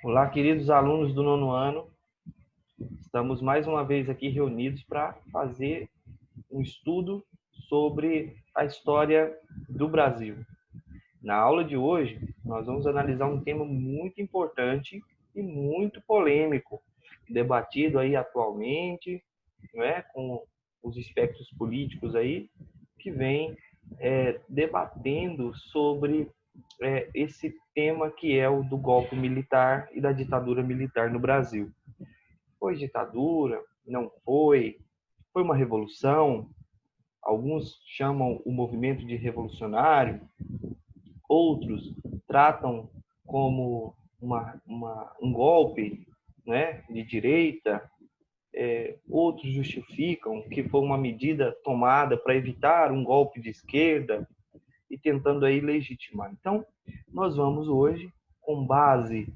Olá, queridos alunos do nono ano. Estamos mais uma vez aqui reunidos para fazer um estudo sobre a história do Brasil. Na aula de hoje, nós vamos analisar um tema muito importante e muito polêmico, debatido aí atualmente, não é, com os espectros políticos aí que vêm debatendo sobre esse tema que é o do golpe militar e da ditadura militar no Brasil. Foi ditadura? Não foi? Foi uma revolução? Alguns chamam o movimento de revolucionário, outros tratam como um golpe, né, de direita, outros justificam que foi uma medida tomada para evitar um golpe de esquerda e tentando aí legitimar. Então, nós vamos hoje, com base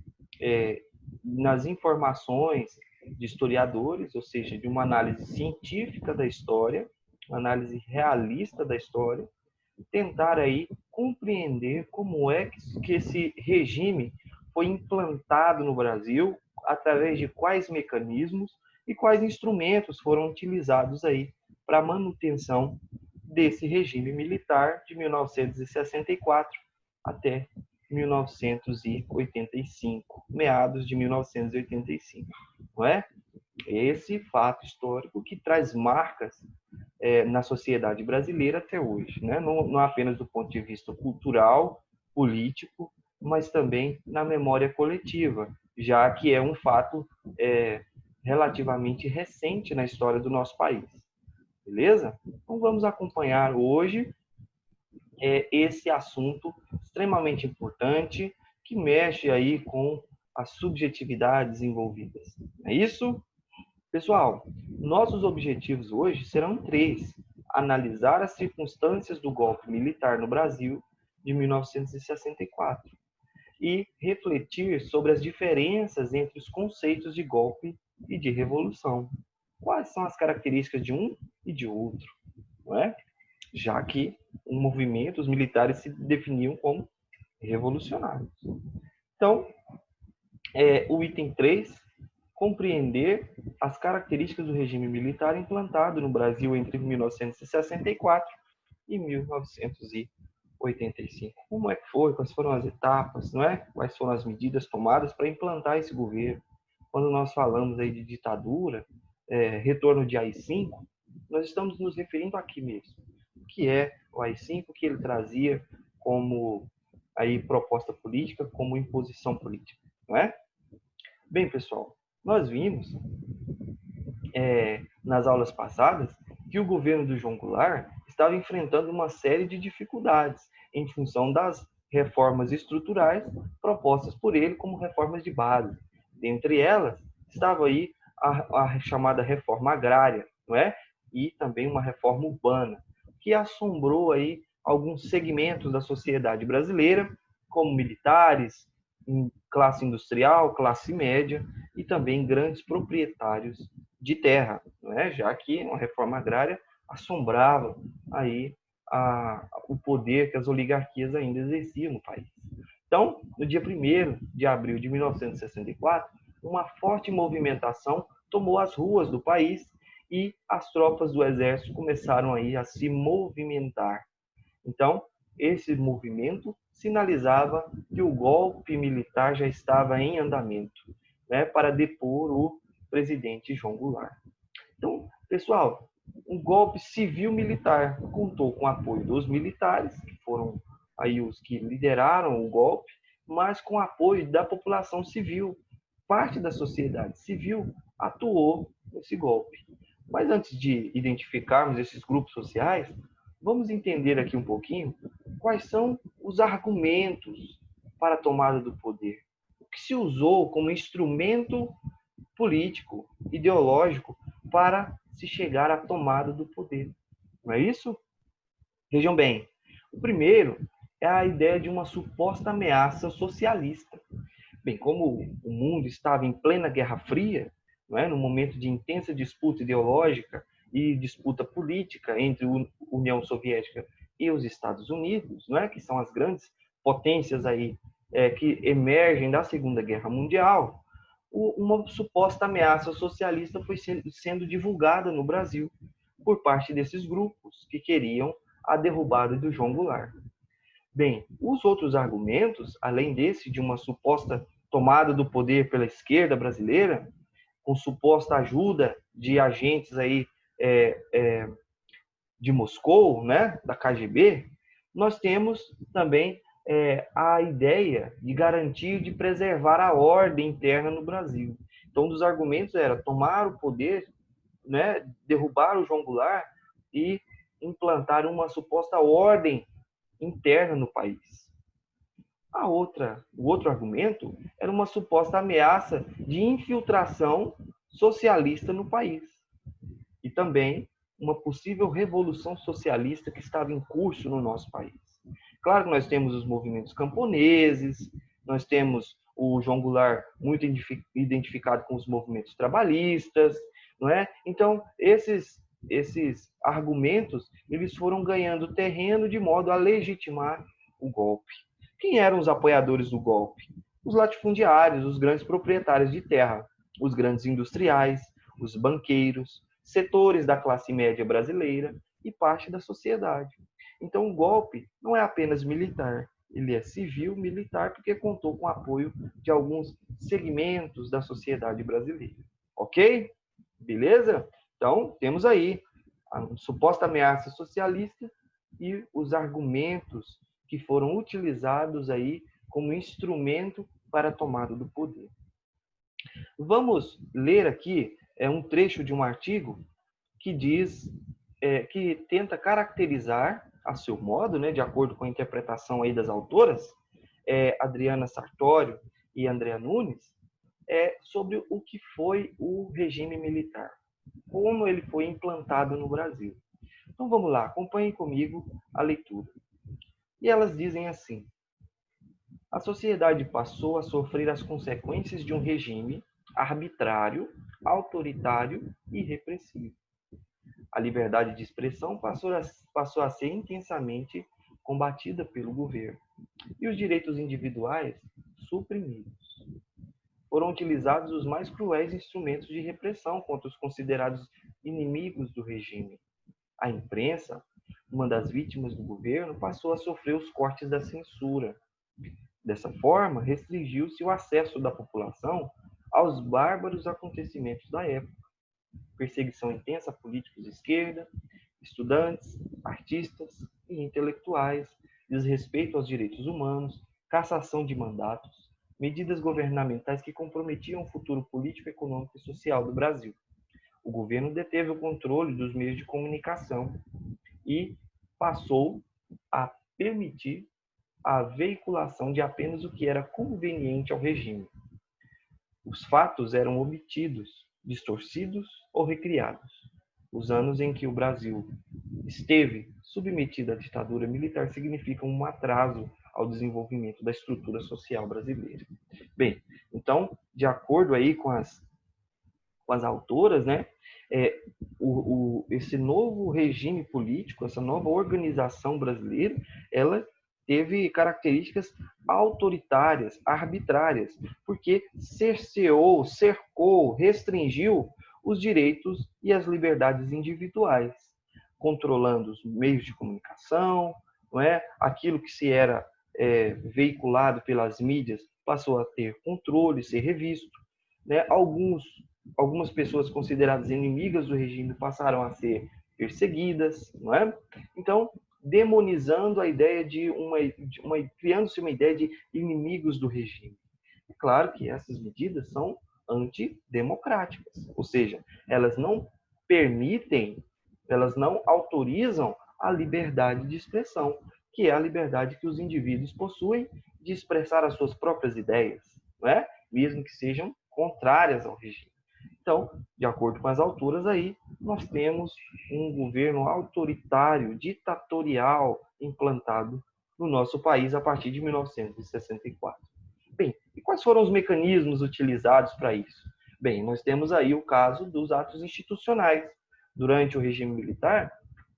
nas informações de historiadores, ou seja, de uma análise científica da história, uma análise realista da história, tentar aí compreender como é que esse regime foi implantado no Brasil, através de quais mecanismos e quais instrumentos foram utilizados aí para a manutenção desse regime militar de 1964 até 1985, meados de 1985, não é? Esse fato histórico que traz marcas na sociedade brasileira até hoje, né? Não apenas do ponto de vista cultural, político, mas também na memória coletiva, já que é um fato relativamente recente na história do nosso país. Beleza? Então vamos acompanhar hoje esse assunto extremamente importante que mexe aí com as subjetividades envolvidas. É isso? Pessoal, nossos objetivos hoje serão três: analisar as circunstâncias do golpe militar no Brasil de 1964 e refletir sobre as diferenças entre os conceitos de golpe e de revolução. Quais são as características de um e de outro, não é? Já que o movimento, os militares se definiam como revolucionários. Então, o item 3, compreender as características do regime militar implantado no Brasil entre 1964 e 1985. Como é que foi? Quais foram as etapas, não é? Quais foram as medidas tomadas para implantar esse governo? Quando nós falamos aí de ditadura, retorno de AI-5, nós estamos nos referindo aqui mesmo. O que é o AI-5, que ele trazia como aí proposta política, como imposição política, não é? Bem, pessoal, nós vimos nas aulas passadas que o governo do João Goulart estava enfrentando uma série de dificuldades em função das reformas estruturais propostas por ele como reformas de base. Dentre elas, estava aí a chamada reforma agrária, não é? E também uma reforma urbana, que assombrou aí alguns segmentos da sociedade brasileira, como militares, classe industrial, classe média e também grandes proprietários de terra, né? Já que uma reforma agrária assombrava aí o poder que as oligarquias ainda exerciam no país. Então, no dia 1º de abril de 1964, uma forte movimentação tomou as ruas do país e as tropas do exército começaram aí a se movimentar. Então, esse movimento sinalizava que o golpe militar já estava em andamento, né, para depor o presidente João Goulart. Então, pessoal, um golpe civil-militar contou com o apoio dos militares, que foram aí os que lideraram o golpe, mas com o apoio da população civil. Parte da sociedade civil atuou nesse golpe. Mas antes de identificarmos esses grupos sociais, vamos entender aqui um pouquinho quais são os argumentos para a tomada do poder. O que se usou como instrumento político, ideológico, para se chegar à tomada do poder. Não é isso? Vejam bem, o primeiro é a ideia de uma suposta ameaça socialista. Bem, como o mundo estava em plena Guerra Fria, não é? No momento de intensa disputa ideológica e disputa política entre a União Soviética e os Estados Unidos, não é? Que são as grandes potências aí que emergem da Segunda Guerra Mundial, uma suposta ameaça socialista foi sendo divulgada no Brasil por parte desses grupos que queriam a derrubada do João Goulart. Bem, os outros argumentos, além desse de uma suposta tomada do poder pela esquerda brasileira, com suposta ajuda de agentes aí de Moscou, né, da KGB, nós temos também a ideia de garantir, de preservar a ordem interna no Brasil. Então, um dos argumentos era tomar o poder, né, derrubar o João Goulart e implantar uma suposta ordem interna no país. O outro argumento era uma suposta ameaça de infiltração socialista no país. E também uma possível revolução socialista que estava em curso no nosso país. Claro que nós temos os movimentos camponeses, nós temos o João Goulart muito identificado com os movimentos trabalhistas, não é? Então, esses argumentos, eles foram ganhando terreno de modo a legitimar o golpe. Quem eram os apoiadores do golpe? Os latifundiários, os grandes proprietários de terra, os grandes industriais, os banqueiros, setores da classe média brasileira e parte da sociedade. Então, o golpe não é apenas militar, ele é civil, militar, porque contou com o apoio de alguns segmentos da sociedade brasileira. Ok? Beleza? Então, temos aí a suposta ameaça socialista e os argumentos que foram utilizados aí como instrumento para a tomada do poder. Vamos ler aqui um trecho de um artigo que diz, que tenta caracterizar a seu modo, né, de acordo com a interpretação aí das autoras, Adriana Sartório e Andréa Nunes, sobre o que foi o regime militar, como ele foi implantado no Brasil. Então vamos lá, acompanhem comigo a leitura. E elas dizem assim: a sociedade passou a sofrer as consequências de um regime arbitrário, autoritário e repressivo. A liberdade de expressão passou a ser intensamente combatida pelo governo e os direitos individuais suprimidos. Foram utilizados os mais cruéis instrumentos de repressão contra os considerados inimigos do regime. A imprensa, uma das vítimas do governo, passou a sofrer os cortes da censura. Dessa forma, restringiu-se o acesso da população aos bárbaros acontecimentos da época. Perseguição intensa a políticos de esquerda, estudantes, artistas e intelectuais, desrespeito aos direitos humanos, cassação de mandatos, medidas governamentais que comprometiam o futuro político, econômico e social do Brasil. O governo deteve o controle dos meios de comunicação e passou a permitir a veiculação de apenas o que era conveniente ao regime. Os fatos eram omitidos, distorcidos ou recriados. Os anos em que o Brasil esteve submetido à ditadura militar significam um atraso ao desenvolvimento da estrutura social brasileira. Bem, então, de acordo aí com as autoras, né, esse novo regime político, essa nova organização brasileira, ela teve características autoritárias, arbitrárias, porque cerceou, cercou, restringiu os direitos e as liberdades individuais, controlando os meios de comunicação, não é? Aquilo que se era veiculado pelas mídias passou a ter controle, ser revisto, né? Algumas pessoas consideradas inimigas do regime passaram a ser perseguidas, não é? Então, demonizando a ideia criando-se uma ideia de inimigos do regime. É claro que essas medidas são antidemocráticas, ou seja, elas não permitem, elas não autorizam a liberdade de expressão, que é a liberdade que os indivíduos possuem de expressar as suas próprias ideias, não é? Mesmo que sejam contrárias ao regime. Então, de acordo com as autoras aí, nós temos um governo autoritário, ditatorial, implantado no nosso país a partir de 1964. Bem, e quais foram os mecanismos utilizados para isso? Bem, nós temos aí o caso dos atos institucionais. Durante o regime militar,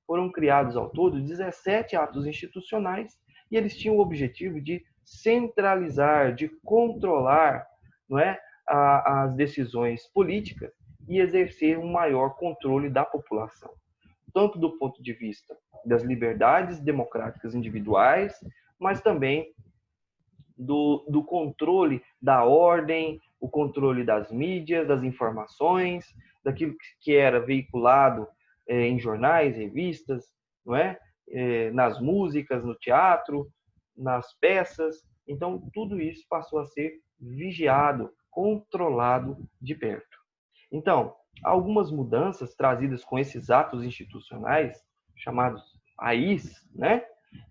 foram criados ao todo 17 atos institucionais e eles tinham o objetivo de centralizar, de controlar, não é, as decisões políticas e exercer um maior controle da população, tanto do ponto de vista das liberdades democráticas individuais, mas também do controle da ordem, o controle das mídias, das informações, daquilo que era veiculado em jornais, revistas, não é? Nas músicas, no teatro, nas peças. Então, tudo isso passou a ser vigiado, controlado de perto. Então, algumas mudanças trazidas com esses atos institucionais, chamados AIs, né?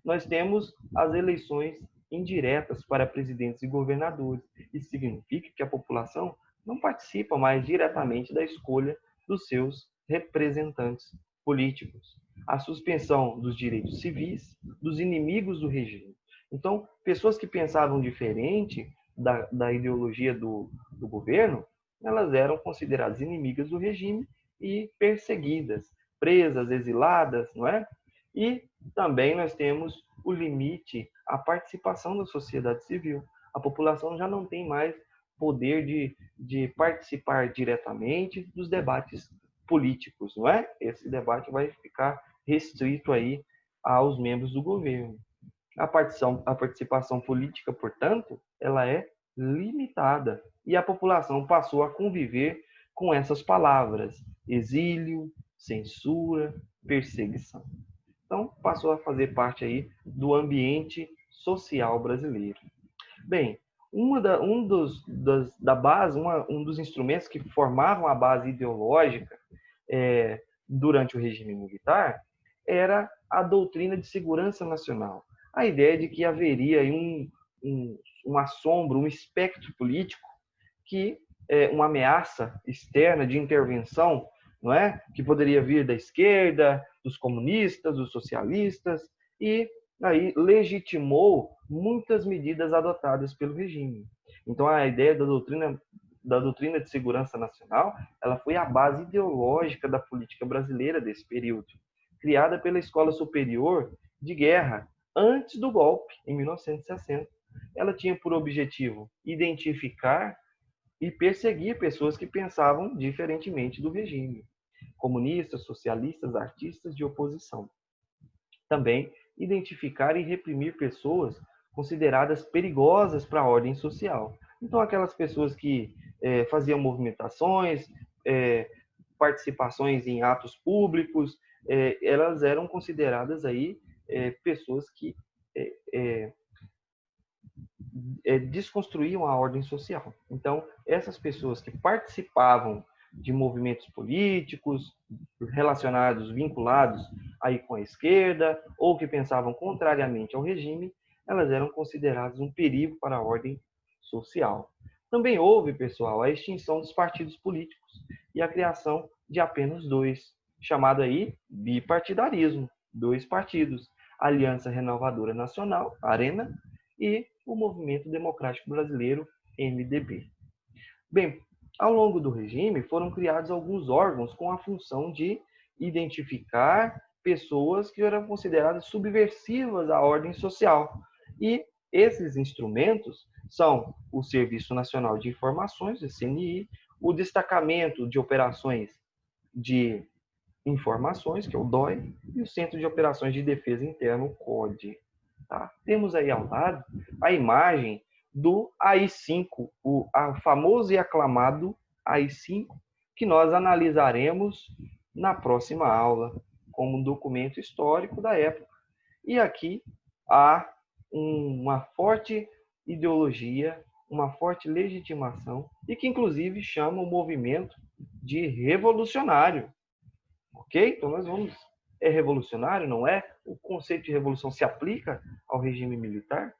Nós temos as eleições indiretas para presidentes e governadores. Isso significa que a população não participa mais diretamente da escolha dos seus representantes políticos. A suspensão dos direitos civis dos inimigos do regime. Então, pessoas que pensavam diferente da ideologia do governo, elas eram consideradas inimigas do regime e perseguidas, presas, exiladas, não é? E também nós temos o limite à participação da sociedade civil. A população já não tem mais poder de participar diretamente dos debates políticos, não é? Esse debate vai ficar restrito aí aos membros do governo. A participação política, portanto, ela é limitada e a população passou a conviver com essas palavras: exílio, censura, perseguição. Então, passou a fazer parte aí do ambiente social brasileiro. Bem, um dos instrumentos que formavam a base ideológica durante o regime militar era a doutrina de segurança nacional. A ideia de que haveria uma sombra, um espectro político que uma ameaça externa de intervenção, não é? Que poderia vir da esquerda, dos comunistas, dos socialistas, e aí legitimou muitas medidas adotadas pelo regime. Então a ideia da doutrina de segurança nacional, ela foi a base ideológica da política brasileira desse período, criada pela Escola Superior de Guerra antes do golpe, em 1960. Ela tinha por objetivo identificar e perseguir pessoas que pensavam diferentemente do regime, comunistas, socialistas, artistas de oposição. Também identificar e reprimir pessoas consideradas perigosas para a ordem social. Então, aquelas pessoas que faziam movimentações, participações em atos públicos, elas eram consideradas aí pessoas que desconstruíam a ordem social. Então, essas pessoas que participavam de movimentos políticos relacionados, vinculados aí com a esquerda, ou que pensavam contrariamente ao regime, elas eram consideradas um perigo para a ordem social. Também houve, pessoal, a extinção dos partidos políticos e a criação de apenas dois, chamado aí bipartidarismo, 2 partidos, Aliança Renovadora Nacional, ARENA, e o Movimento Democrático Brasileiro, MDB. Bem, ao longo do regime foram criados alguns órgãos com a função de identificar pessoas que eram consideradas subversivas à ordem social. E esses instrumentos são o Serviço Nacional de Informações, o CNI, o Destacamento de Operações de Informações, que é o DOI, e o Centro de Operações de Defesa Interna, o CODE. Tá? Temos aí ao lado a imagem do AI-5, o famoso e aclamado AI-5, que nós analisaremos na próxima aula como um documento histórico da época. E aqui há uma forte ideologia, uma forte legitimação, e que inclusive chama o movimento de revolucionário. Ok? Então nós vamos... É revolucionário, não é? O conceito de revolução se aplica ao regime militar?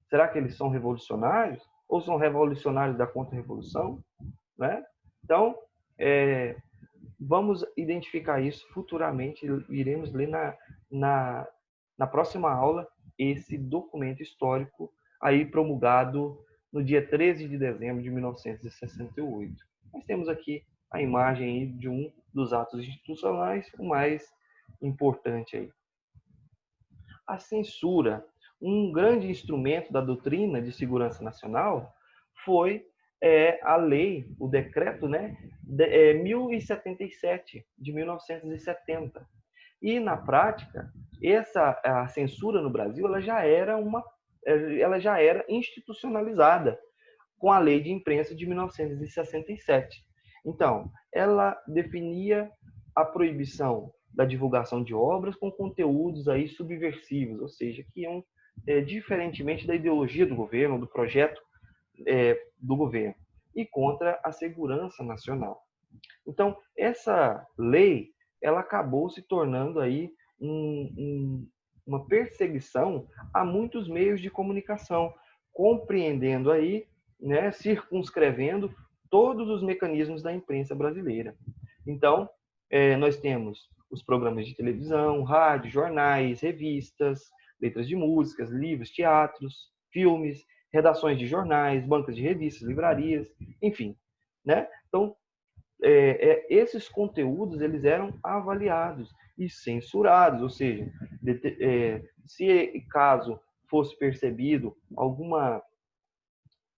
Será que eles são revolucionários? Ou são revolucionários da contra-revolução? Né? Então, vamos identificar isso futuramente. Iremos ler na próxima aula esse documento histórico aí promulgado no dia 13 de dezembro de 1968. Nós temos aqui a imagem aí de um dos atos institucionais, o mais importante aí. A censura. um grande instrumento da doutrina de segurança nacional foi a lei, o decreto, né, 1077 de 1970. E na prática, a censura no Brasil, ela já era institucionalizada com a Lei de Imprensa de 1967. Então, ela definia a proibição da divulgação de obras com conteúdos aí subversivos, ou seja, que iam diferentemente da ideologia do governo, do projeto do governo, e contra a segurança nacional. Então, essa lei, ela acabou se tornando aí uma perseguição a muitos meios de comunicação, compreendendo aí, né, circunscrevendo todos os mecanismos da imprensa brasileira. Então, nós temos os programas de televisão, rádio, jornais, revistas, letras de músicas, livros, teatros, filmes, redações de jornais, bancas de revistas, livrarias, enfim, né? Então, esses conteúdos eles eram avaliados e censurados, ou seja, se caso fosse percebido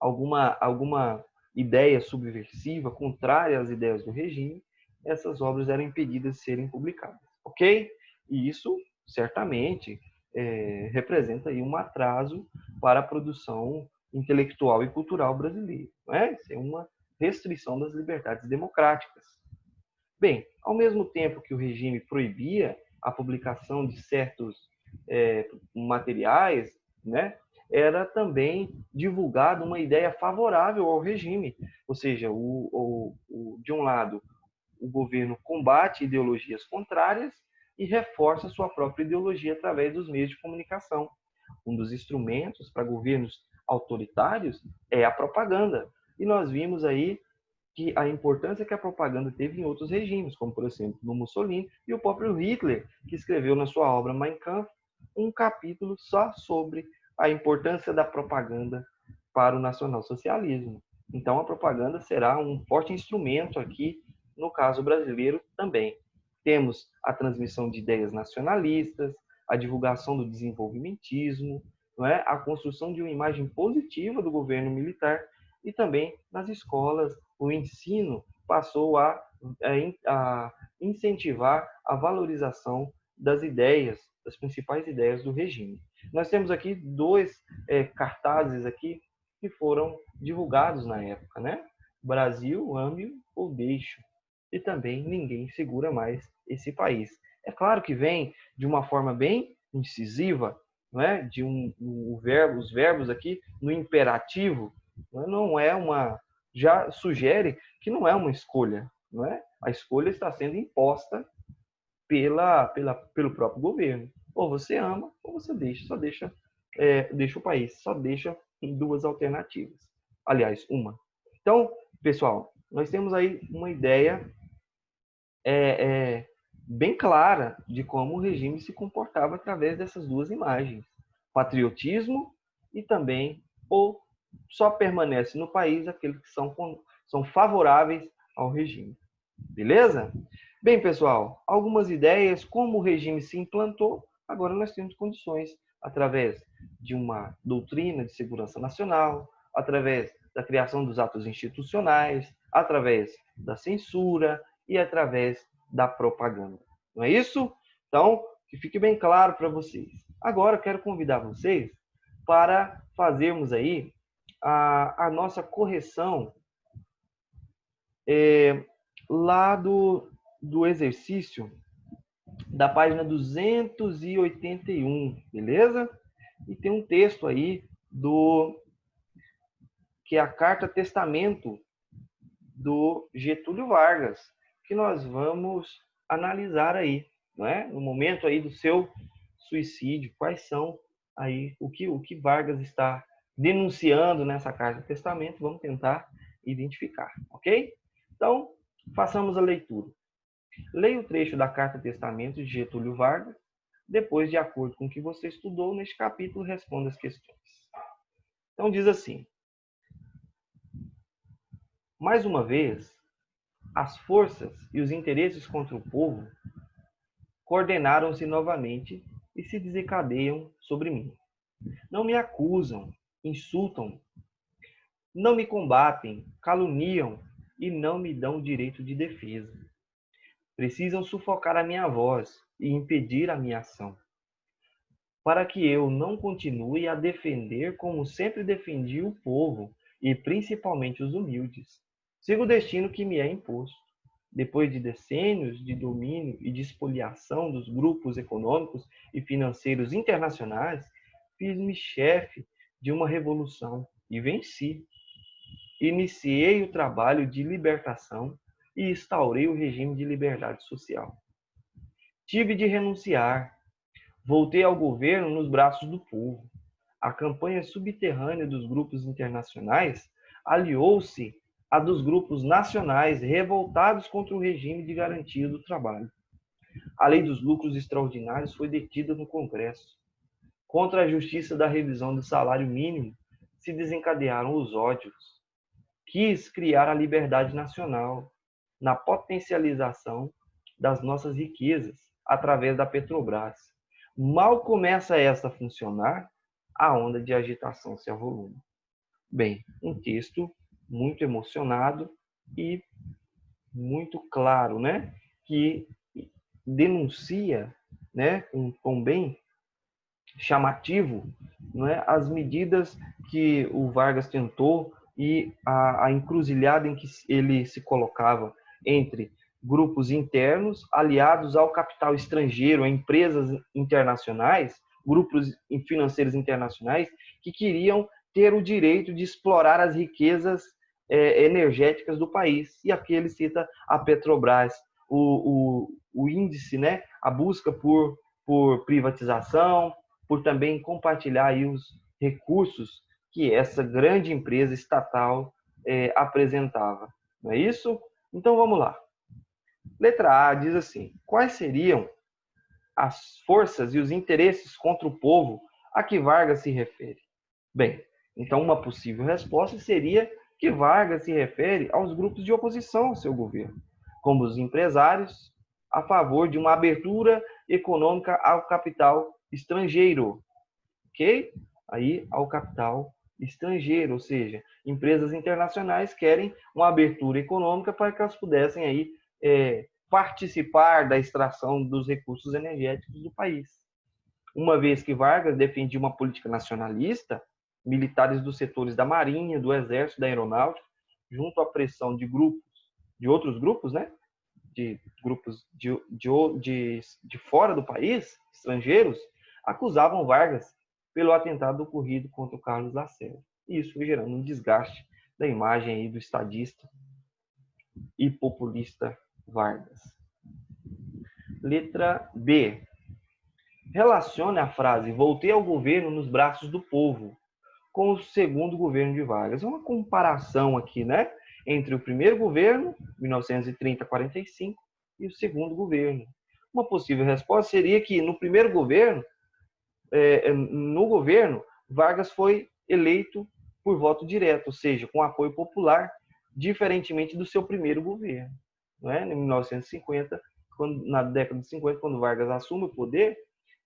alguma ideia subversiva contrária às ideias do regime, essas obras eram impedidas de serem publicadas, ok? E isso certamente representa aí um atraso para a produção intelectual e cultural brasileira, não é? Isso é uma restrição das liberdades democráticas. Bem, ao mesmo tempo que o regime proibia a publicação de certos materiais, né, era também divulgada uma ideia favorável ao regime, ou seja, de um lado, o governo combate ideologias contrárias e reforça sua própria ideologia através dos meios de comunicação. Um dos instrumentos para governos autoritários é a propaganda. E nós vimos aí que a importância que a propaganda teve em outros regimes, como, por exemplo, no Mussolini e o próprio Hitler, que escreveu na sua obra Mein Kampf um capítulo só sobre a importância da propaganda para o nacionalsocialismo. Então, a propaganda será um forte instrumento aqui, no caso brasileiro também. Temos a transmissão de ideias nacionalistas, a divulgação do desenvolvimentismo, não é? A construção de uma imagem positiva do governo militar e também nas escolas o ensino passou a incentivar a valorização das ideias, das principais ideias do regime. Nós temos aqui dois cartazes aqui que foram divulgados na época, né? Brasil, ame ou deixo. E também ninguém segura mais esse país. É claro que vem de uma forma bem incisiva, não é? De os verbos aqui no imperativo, não é uma, já sugere que não é uma escolha, não é? A escolha está sendo imposta pelo próprio governo. Ou você ama, ou você deixa, deixa o país, só deixa duas alternativas. Aliás, uma. Então, pessoal, nós temos aí uma ideia bem clara de como o regime se comportava através dessas duas imagens: patriotismo e também ou só permanece no país aqueles que são favoráveis ao regime. Beleza? Bem, pessoal, algumas ideias, como o regime se implantou, agora nós temos condições, através de uma doutrina de segurança nacional, através da criação dos atos institucionais, através da censura e através da propaganda. Não é isso? Então, que fique bem claro para vocês. Agora, eu quero convidar vocês para fazermos aí a nossa correção lá do exercício da página 281, beleza? E tem um texto aí que é a carta testamento do Getúlio Vargas, que nós vamos analisar aí, não é? No momento aí do seu suicídio, quais são aí o que Vargas está denunciando nessa carta de testamento, vamos tentar identificar, ok? Então, façamos a leitura. Leia o trecho da carta testamento de Getúlio Vargas, depois, de acordo com o que você estudou neste capítulo, responda as questões. Então, diz assim: mais uma vez, as forças e os interesses contra o povo coordenaram-se novamente e se desencadeiam sobre mim. Não me acusam, insultam, não me combatem, caluniam e não me dão o direito de defesa. Precisam sufocar a minha voz e impedir a minha ação, para que eu não continue a defender como sempre defendi o povo e principalmente os humildes. Siga o destino que me é imposto. Depois de decênios de domínio e de expoliação dos grupos econômicos e financeiros internacionais, fiz-me chefe de uma revolução e venci. Iniciei o trabalho de libertação e instaurei o regime de liberdade social. Tive de renunciar. Voltei ao governo nos braços do povo. A campanha subterrânea dos grupos internacionais aliou-se à dos grupos nacionais revoltados contra o regime de garantia do trabalho. A lei dos lucros extraordinários foi detida no Congresso. Contra a justiça da revisão do salário mínimo se desencadearam os ódios. Quis criar a liberdade nacional na potencialização das nossas riquezas através da Petrobras. Mal começa esta a funcionar, a onda de agitação se avoluma. Bem, um texto muito emocionado e muito claro, né? Que denuncia, né, com um tom bem chamativo, não é, as medidas que o Vargas tentou e a encruzilhada em que ele se colocava entre grupos internos aliados ao capital estrangeiro, a empresas internacionais, grupos financeiros internacionais que queriam ter o direito de explorar as riquezas energéticas do país. E aqui ele cita a Petrobras, o índice, né, a busca por privatização, por também compartilhar aí os recursos que essa grande empresa estatal apresentava. Não é isso? Então vamos lá. Letra A diz assim: quais seriam as forças e os interesses contra o povo a que Vargas se refere? Bem, então uma possível resposta seria que Vargas se refere aos grupos de oposição ao seu governo, como os empresários, a favor de uma abertura econômica ao capital estrangeiro, ok? Aí ao capital estrangeiro, ou seja, empresas internacionais querem uma abertura econômica para que elas pudessem aí participar da extração dos recursos energéticos do país. Uma vez que Vargas defendia uma política nacionalista, militares dos setores da Marinha, do Exército, da Aeronáutica, junto à pressão de grupos, de outros grupos, né? De grupos de fora do país, estrangeiros, acusavam Vargas pelo atentado ocorrido contra o Carlos Lacerda. E isso foi gerando um desgaste da imagem aí do estadista e populista Vargas. Letra B. Relacione a frase "voltei ao governo nos braços do povo" com o segundo governo de Vargas. É uma comparação aqui, né? Entre o primeiro governo, 1930-45, e o segundo governo. Uma possível resposta seria que no primeiro governo, Vargas foi eleito por voto direto, ou seja, com apoio popular, diferentemente do seu primeiro governo. Não é? Em 1950, na década de 50, quando Vargas assume o poder,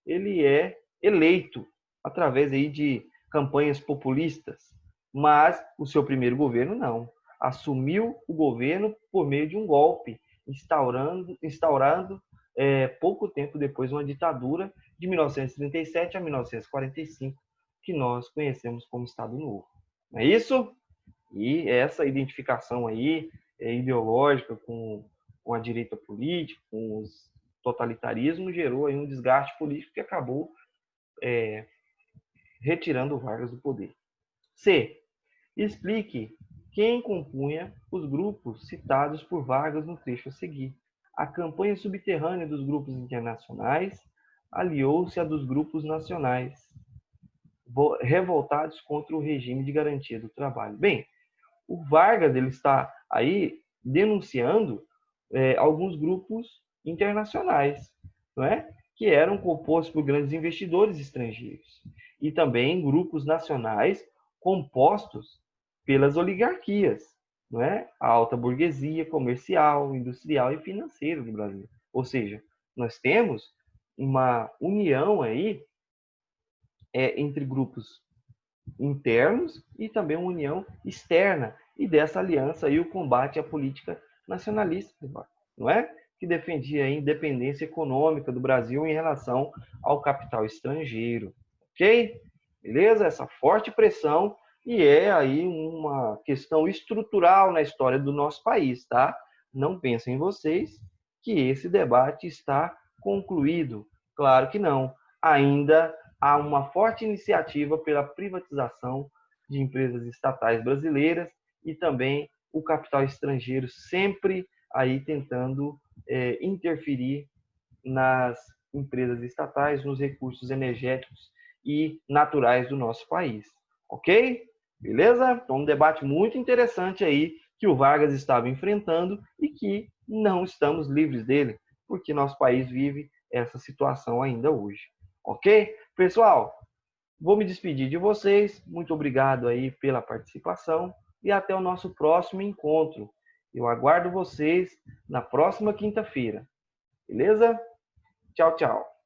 ele é eleito através aí de campanhas populistas, mas o seu primeiro governo não. Assumiu o governo por meio de um golpe, instaurando pouco tempo depois uma ditadura de 1937 a 1945, que nós conhecemos como Estado Novo. Não é isso? E essa identificação aí ideológica com a direita política, com os totalitarismos, gerou aí um desgaste político que acabou retirando Vargas do poder. C. Explique quem compunha os grupos citados por Vargas no trecho a seguir. A campanha subterrânea dos grupos internacionais aliou-se à dos grupos nacionais, revoltados contra o regime de garantia do trabalho. Bem, o Vargas ele está aí denunciando alguns grupos internacionais, não é? Que eram compostos por grandes investidores estrangeiros e também grupos nacionais compostos pelas oligarquias, não é? A alta burguesia comercial, industrial e financeira do Brasil. Ou seja, nós temos uma união aí entre grupos internos e também uma união externa, e dessa aliança aí o combate à política nacionalista, não é? Que defendia a independência econômica do Brasil em relação ao capital estrangeiro, ok? Beleza? Essa forte pressão, e é aí uma questão estrutural na história do nosso país, tá? Não pensem vocês que esse debate está concluído. Claro que não. Ainda há uma forte iniciativa pela privatização de empresas estatais brasileiras e também o capital estrangeiro sempre aí tentando interferir nas empresas estatais, nos recursos energéticos e naturais do nosso país. Ok? Beleza? Então, um debate muito interessante aí que o Vargas estava enfrentando e que não estamos livres dele, porque nosso país vive essa situação ainda hoje. Ok? Pessoal, vou me despedir de vocês. Muito obrigado aí pela participação e até o nosso próximo encontro. Eu aguardo vocês na próxima quinta-feira. Beleza? Tchau, tchau.